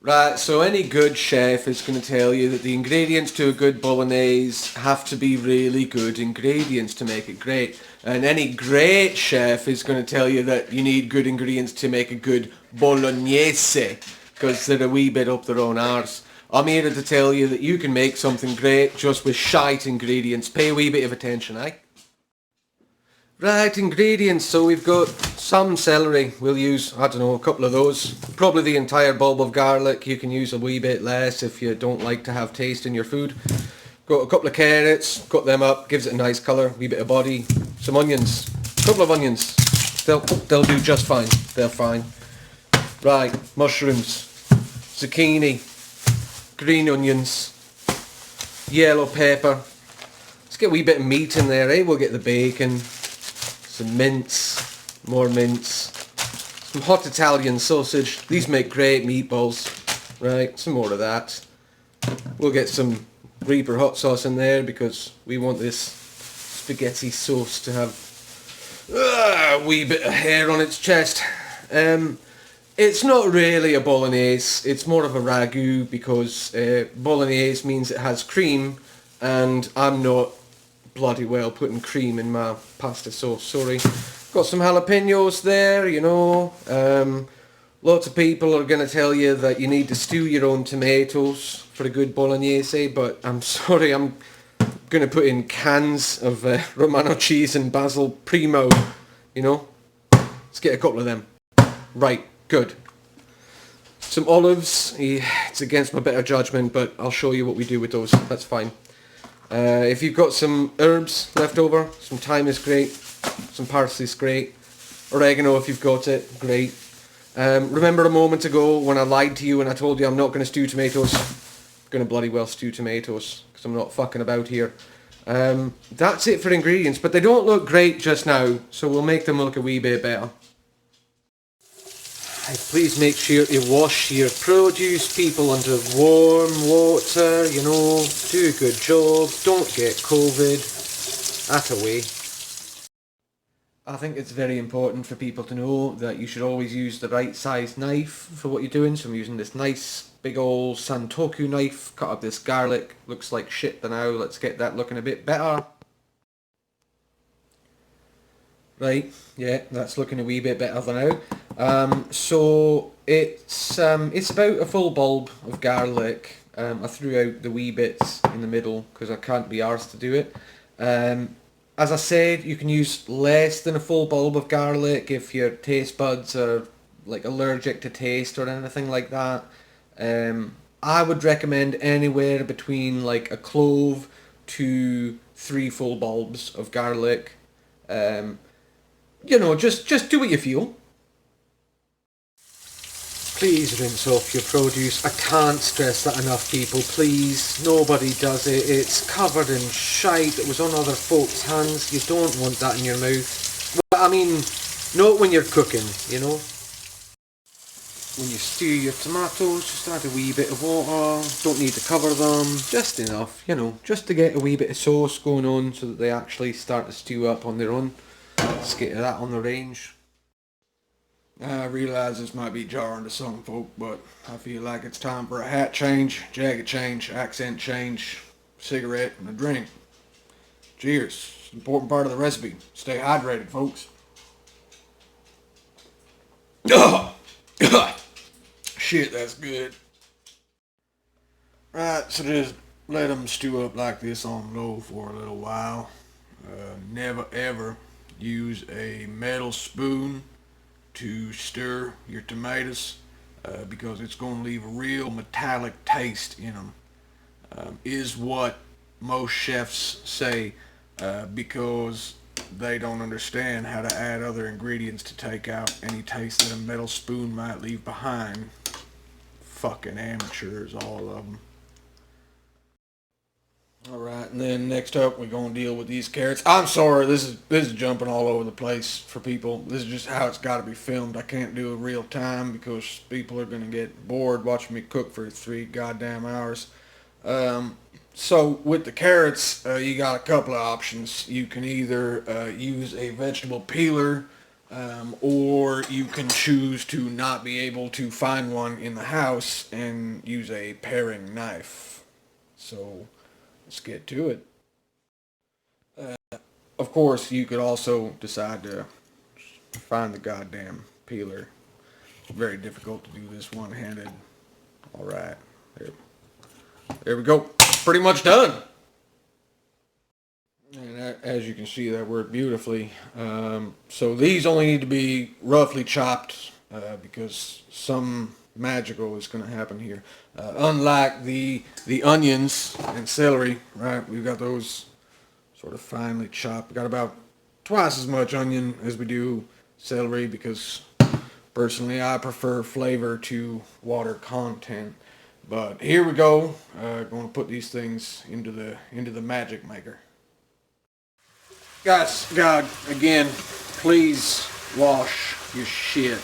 Right, so any good chef is going to tell you that the ingredients to a good bolognese have to be really good ingredients to make it great. And any great chef is going to tell you that you need good ingredients to make a good bolognese, because they're a wee bit up their own arse. I'm here to tell you that you can make something great just with shite ingredients. Pay a wee bit of attention, eh? Right, ingredients. So we've got some celery. We'll use, I don't know, a couple of those. Probably the entire bulb of garlic. You can use a wee bit less if you don't like to have taste in your food. Got a couple of carrots. Cut them up. Gives it a nice colour. Wee bit of body. Some onions. A couple of onions. They'll do just fine. They're fine. Right, mushrooms. Zucchini. Green onions. Yellow pepper. Let's get a wee bit of meat in there, eh? We'll get the bacon. Some mince, more mince, some hot Italian sausage. These make great meatballs, right? Some more of that. We'll get some Reaper hot sauce in there because we want this spaghetti sauce to have a wee bit of hair on its chest. It's not really a bolognese, it's more of a ragu because bolognese means it has cream and I'm not bloody well putting cream in my pasta sauce, sorry. Got some jalapenos there, you know. Lots of people are going to tell you that you need to stew your own tomatoes for a good bolognese, but I'm sorry, I'm going to put in cans of Romano cheese and basil primo, you know. Let's get a couple of them. Right, good. Some olives, it's against my better judgment, but I'll show you what we do with those, that's fine. If you've got some herbs left over, some thyme is great, some parsley is great, oregano if you've got it, great. Remember a moment ago when I lied to you and I told you I'm not going to stew tomatoes? I'm going to bloody well stew tomatoes, because I'm not fucking about here. That's it for ingredients, but they don't look great just now, so we'll make them look a wee bit better. Please make sure to wash your produce, people, under warm water, you know, do a good job, don't get COVID, that away. I think it's very important for people to know that you should always use the right size knife for what you're doing, so I'm using this nice big old Santoku knife, cut up this garlic, looks like shit now, let's get that looking a bit better. Right, yeah, that's looking a wee bit better than now. So it's about a full bulb of garlic. I threw out the wee bits in the middle because I can't be arsed to do it. As I said, you can use less than a full bulb of garlic if your taste buds are like allergic to taste or anything like that. I would recommend anywhere between like a clove to 3 full bulbs of garlic. You know, just do what you feel. Please rinse off your produce. I can't stress that enough, people. Please, nobody does it. It's covered in shite that was on other folks' hands. You don't want that in your mouth. Well, I mean, not when you're cooking, you know. When you stew your tomatoes, just add a wee bit of water. Don't need to cover them. Just enough, you know, just to get a wee bit of sauce going on so that they actually start to stew up on their own. Let's get that on the range. I realise this might be jarring to some folk, but I feel like it's time for a hat change, jacket change, accent change, cigarette, and a drink. Cheers. It's an important part of the recipe. Stay hydrated, folks. Shit, that's good. Right, so just let them stew up like this on low for a little while. Never ever use a metal spoon to stir your tomatoes because it's going to leave a real metallic taste in them, is what most chefs say, because they don't understand how to add other ingredients to take out any taste that a metal spoon might leave behind. Fucking amateurs, all of them. Alright, and then next up we're going to deal with these carrots. I'm sorry, this is jumping all over the place for people. This is just how it's got to be filmed. I can't do it real time because people are going to get bored watching me cook for 3 goddamn hours. So with the carrots, you got a couple of options. You can either use a vegetable peeler, Or you can choose to not be able to find one in the house and use a paring knife. So let's get to it. Of course, you could also decide to find the goddamn peeler. It's very difficult to do this one-handed. All right, there we go. Pretty much done. And as you can see, that worked beautifully. So these only need to be roughly chopped because some magical is going to happen here. Unlike the onions and celery, right? We've got those sort of finely chopped. We got about twice as much onion as we do celery because personally I prefer flavor to water content. But here we go. Going to put these things into the magic maker. Guys, God, again, please wash your shit.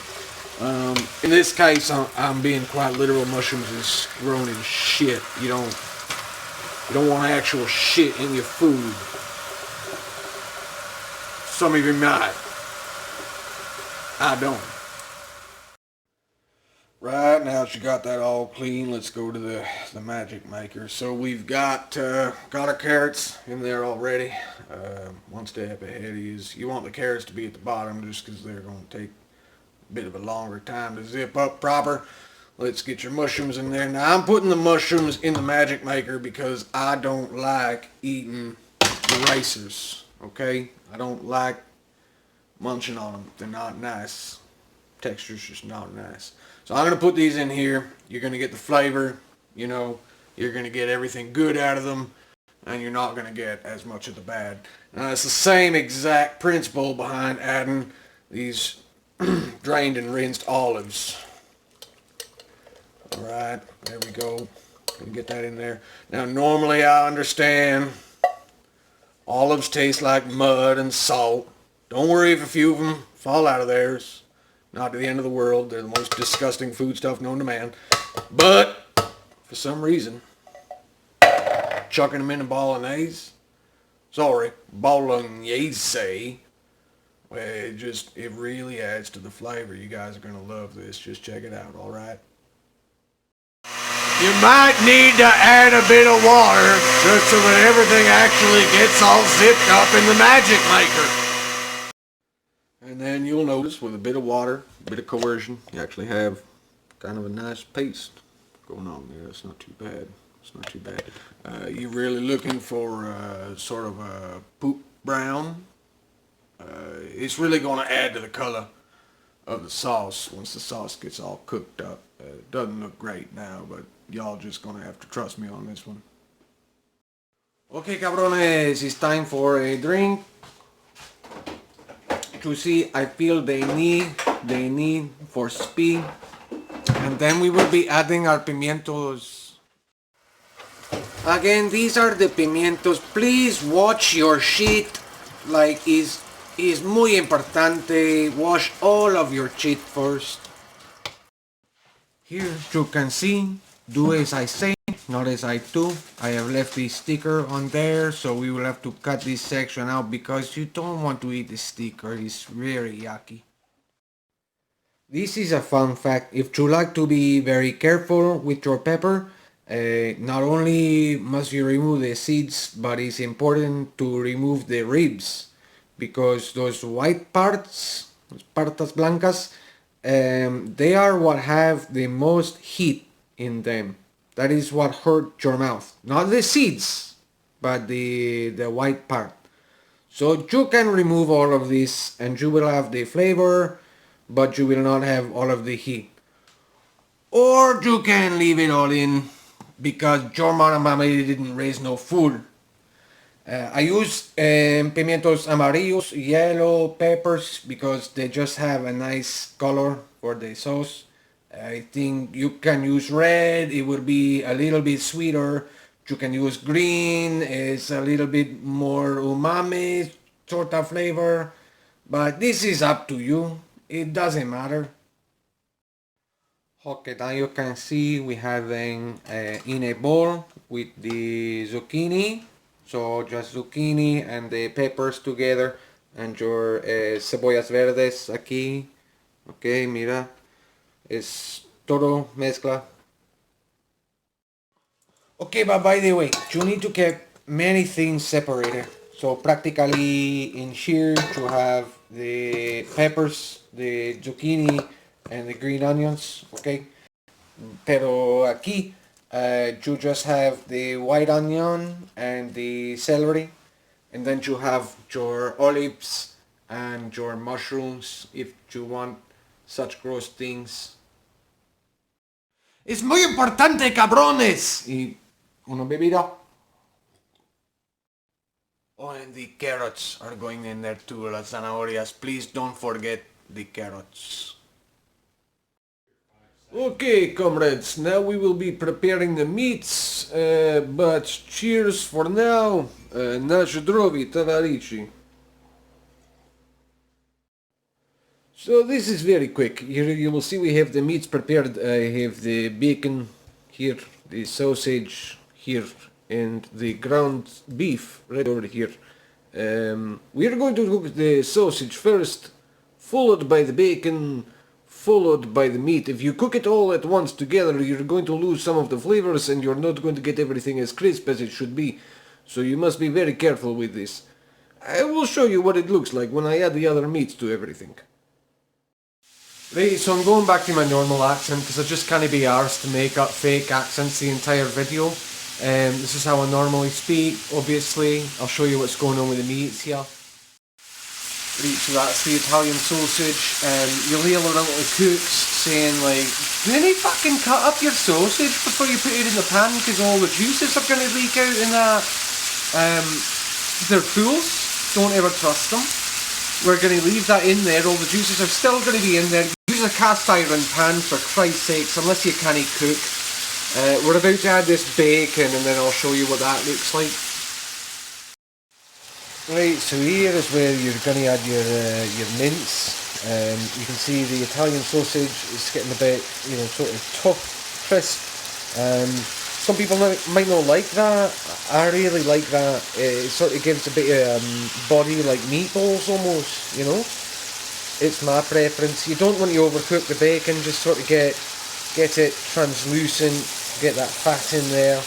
In this case, I'm being quite literal. Mushrooms is grown in shit. You don't want actual shit in your food. Some of you might. I don't. Right, now that you got that all clean, let's go to the magic maker. So we've got our carrots in there already. One step ahead is you want the carrots to be at the bottom just because they're going to take a bit of a longer time to zip up proper. Let's get your mushrooms in there. Now I'm putting the mushrooms in the magic maker because I don't like eating erasers, okay? I don't like munching on them. They're not nice. Texture's just not nice. So I'm going to put these in here. You're going to get the flavor, you know, you're going to get everything good out of them, and you're not going to get as much of the bad. Now it's the same exact principle behind adding these drained and rinsed olives. Alright, there we go. Can get that in there. Now normally I understand olives taste like mud and salt. Don't worry if a few of them fall out of theirs. Not to the end of the world. They're the most disgusting foodstuff known to man. But, for some reason, chucking them in a bolognese, bolognese, well, it really adds to the flavor. You guys are going to love this. Just check it out, alright? You might need to add a bit of water just so that everything actually gets all zipped up in the magic maker. And then you'll notice with a bit of water, a bit of coercion, you actually have kind of a nice paste going on there. It's not too bad. It's not too bad. You're really looking for sort of a poop brown. It's really going to add to the color of the sauce once the sauce gets all cooked up. It doesn't look great now, but y'all just going to have to trust me on this one. Okay, cabrones, it's time for a drink. To see, I feel the need for speed, and then we will be adding our pimientos. Again, these are the pimientos. Please watch your shit. Like is muy importante. Wash all of your shit first. Here you can see. Do as I say, not as I do. I have left the sticker on there, so we will have to cut this section out because you don't want to eat the sticker. It's very yucky. This is a fun fact. If you like to be very careful with your pepper, not only must you remove the seeds, but it's important to remove the ribs because those white parts, those partas blancas, they are what have the most heat in them. That is what hurt your mouth. Not the seeds, but the white part. So you can remove all of this and you will have the flavor, but you will not have all of the heat. Or you can leave it all in because your mama didn't raise no fool. I use pimientos amarillos, yellow peppers because they just have a nice color for the sauce. I think you can use red, it will be a little bit sweeter. You can use green, it's a little bit more umami sort of flavor. But this is up to you, it doesn't matter. Okay, now you can see we have them in a bowl with the zucchini. So just zucchini and the peppers together. and your cebollas verdes aquí. Okay, mira, es todo mezcla. Okay, but by the way, you need to keep many things separated. So practically in here you have the peppers, the zucchini, and the green onions. Okay, pero aquí you just have the white onion and the celery, and then you have your olives and your mushrooms if you want such gross things. Es muy importante, cabrones! Y una bebida. Oh, and the carrots are going in there too, las zanahorias. Please don't forget the carrots. Okay, comrades, now we will be preparing the meats, but cheers for now. Na zdrowie, tоварищи. So this is very quick. You will see we have the meats prepared. I have the bacon here, the sausage here, and the ground beef right over here. We are going to cook the sausage first, followed by the bacon, followed by the meat. If you cook it all at once together, you're going to lose some of the flavors and you're not going to get everything as crisp as it should be. So you must be very careful with this. I will show you what it looks like when I add the other meats to everything. Right, so I'm going back to my normal accent because I just can't be arsed to make up fake accents the entire video. This is how I normally speak, obviously. I'll show you what's going on with the meats here. Right, so that's the Italian sausage. You'll hear a lot of cooks saying like, really fucking cut up your sausage before you put it in the pan because all the juices are going to leak out in that. They're fools, don't ever trust them. We're going to leave that in there, all the juices are still going to be in there. Use a cast iron pan for Christ's sakes, unless you can't cook. We're about to add this bacon and then I'll show you what that looks like. Right, so here is where you're going to add your mince. You can see the Italian sausage is getting a bit, sort of tough, crisp. Some people might not like that. I really like that. It sort of gives a bit of body like meatballs almost, It's my preference. You don't want to overcook the bacon, just sort of get it translucent, get that fat in there.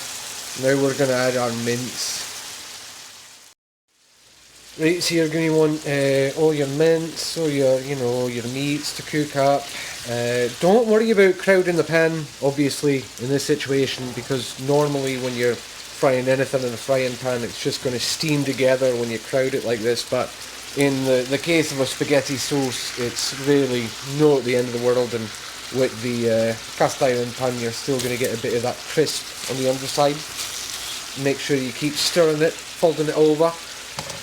Now we're going to add our mince. Right, so you're going to want all your mince, or your meats to cook up. Don't worry about crowding the pan, obviously, in this situation, because normally when you're frying anything in a frying pan, it's just going to steam together when you crowd it like this, but in the case of a spaghetti sauce, it's really not at the end of the world, and with the cast iron pan, you're still going to get a bit of that crisp on the underside. Make sure you keep stirring it, folding it over.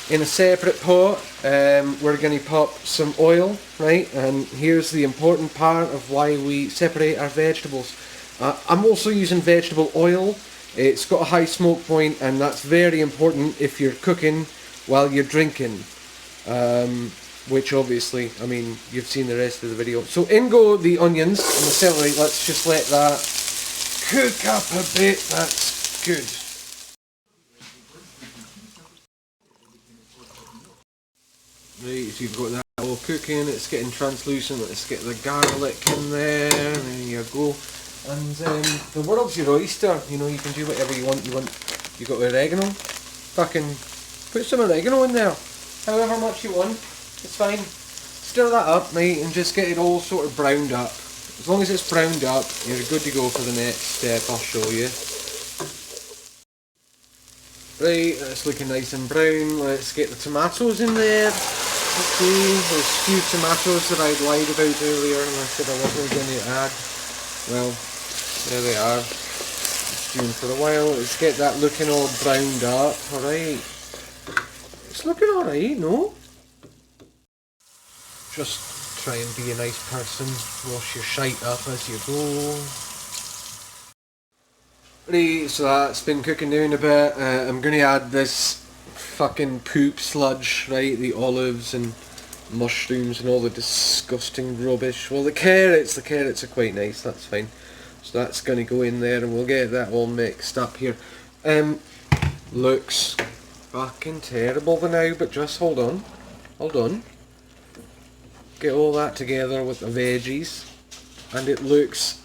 In a separate pot, we're going to pop some oil, right? And here's the important part of why we separate our vegetables. I'm also using vegetable oil. It's got a high smoke point, and that's very important if you're cooking while you're drinking. Which obviously, I mean, you've seen the rest of the video. So in go the onions and the celery. Let's just let that cook up a bit. That's good. Right, so you've got that all cooking, it's getting translucent, let's get the garlic in there, there you go. And the world's your oyster, you can do whatever you want. You got oregano, fucking put some oregano in there, however much you want, it's fine. Stir that up, right, and just get it all sort of browned up. As long as it's browned up, you're good to go for the next step, I'll show you. Right, that's looking nice and brown, let's get the tomatoes in there. Okay, there's a few tomatoes that I lied about earlier and I said I wasn't going to add. Well, there they are. Stewing for a while. Let's get that looking all browned up. Alright. It's looking alright, no? Just try and be a nice person. Wash your shite up as you go. Right, so that's been cooking down a bit. I'm going to add this fucking poop sludge, right? The olives and mushrooms and all the disgusting rubbish. Well, the carrots are quite nice, that's fine. So that's going to go in there and we'll get that all mixed up here. Looks fucking terrible for now, but just hold on. hold on. Get all that together with the veggies, and it looks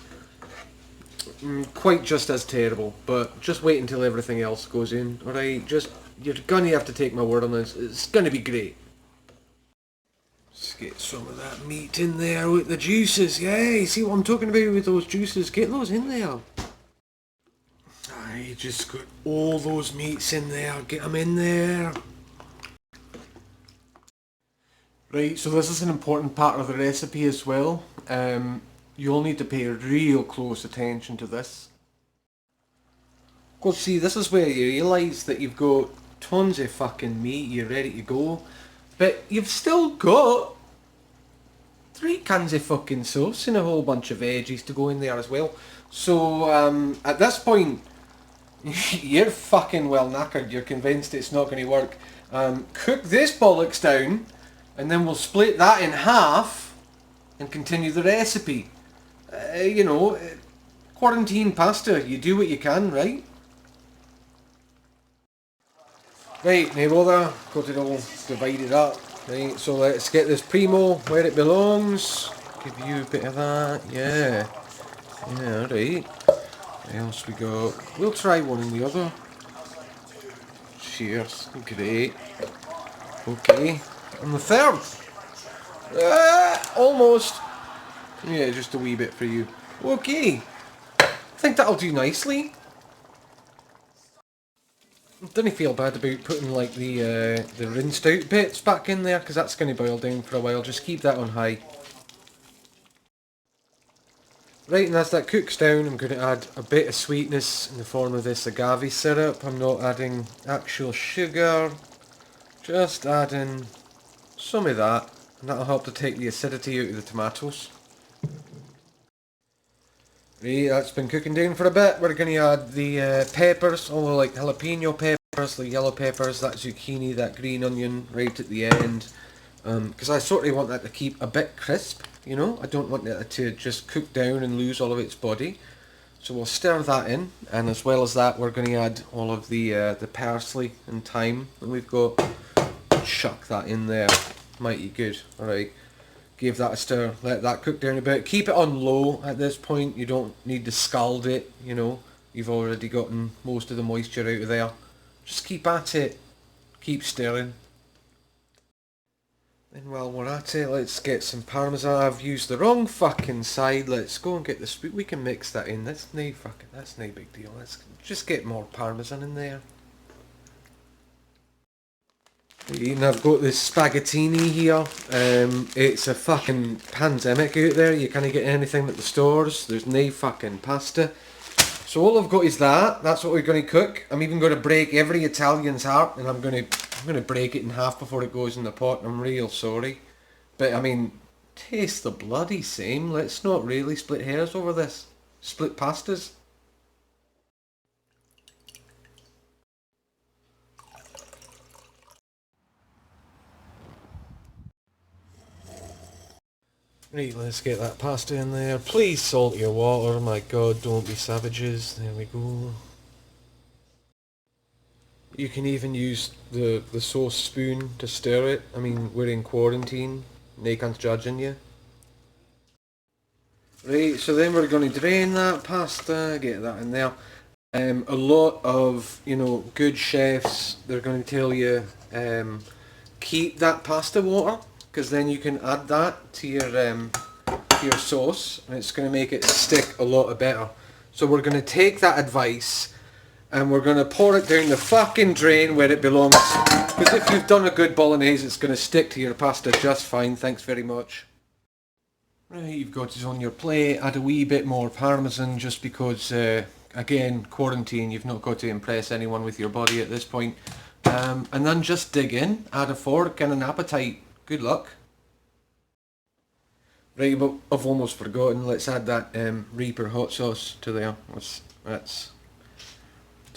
quite just as terrible, but just wait until everything else goes in, alright? Just, you're gonna have to take my word on this, it's gonna be great. Let's get some of that meat in there with the juices, yeah, see what I'm talking about with those juices, get those in there. I just got all those meats in there, get them in there. Right, so this is an important part of the recipe as well. You'll need to pay real close attention to this. Because see, this is where you realise that you've got tons of fucking meat, you're ready to go, but you've still got 3 cans of fucking sauce and a whole bunch of veggies to go in there as well. So at this point, you're fucking well knackered, you're convinced it's not going to work. Cook this bollocks down, and then we'll split that in half and continue the recipe. You know, quarantine pasta, you do what you can, right? Right, no bother, got it all divided up. Right, so let's get this primo where it belongs. Give you a bit of that, yeah. Yeah, right. What else we got? We'll try one and the other. Cheers, great. Okay, and the third. Almost. Yeah, just a wee bit for you. Okay, I think that'll do nicely. Didn't feel bad about putting like the rinsed out bits back in there, because that's going to boil down for a while. Just keep that on high. Right, and as that cooks down, I'm going to add a bit of sweetness in the form of this agave syrup. I'm not adding actual sugar, just adding some of that, and that'll help to take the acidity out of the tomatoes. Right, that's been cooking down for a bit. We're going to add the peppers, all the like jalapeno peppers, the yellow peppers, that zucchini, that green onion right at the end. Because I sort of want that to keep a bit crisp, you know. I don't want it to just cook down and lose all of its body. So we'll stir that in, and as well as that we're going to add all of the parsley and thyme that we've got. Chuck that in there, mighty good. Alright, give that a stir, let that cook down a bit. Keep it on low at this point, you don't need to scald it, you know. You've already gotten most of the moisture out of there. Just keep at it, keep stirring. And while we're at it, let's get some parmesan. I've used the wrong fucking side. Let's go and get the spoon. We can mix that in. That's no big deal. Let's just get more parmesan in there. And I've got this spaghettini here. It's a fucking pandemic out there. You can't get anything at the stores. There's no fucking pasta. So all I've got is that. That's what we're going to cook. I'm even going to break every Italian's heart, and I'm going to break it in half before it goes in the pot. I'm real sorry. But I mean, taste the bloody same. Let's not really split hairs over this. Split pastas. Right, let's get that pasta in there. Please salt your water. My god, don't be savages. There we go. You can even use the sauce spoon to stir it. I mean, we're in quarantine. They can't judging you. Right, so then we're going to drain that pasta, get that in there. A lot of, you know, good chefs, they're going to tell you, keep that pasta water, because then you can add that to your sauce, and it's going to make it stick a lot better. So we're going to take that advice, and we're going to pour it down the fucking drain where it belongs. Because if you've done a good bolognese, it's going to stick to your pasta just fine. Thanks very much. Right, you've got it on your plate. Add a wee bit more parmesan, just because, again, quarantine, you've not got to impress anyone with your body at this point. And then just dig in, add a fork and an appetite. Good luck. Right, but I've almost forgotten. Let's add that Reaper hot sauce to there. That's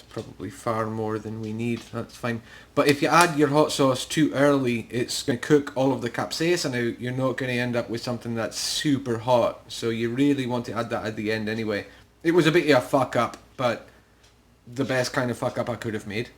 probably far more than we need. That's fine. But if you add your hot sauce too early, it's going to cook all of the capsaicin out. You're not going to end up with something that's super hot. So you really want to add that at the end anyway. It was a bit of a fuck up, but the best kind of fuck up I could have made.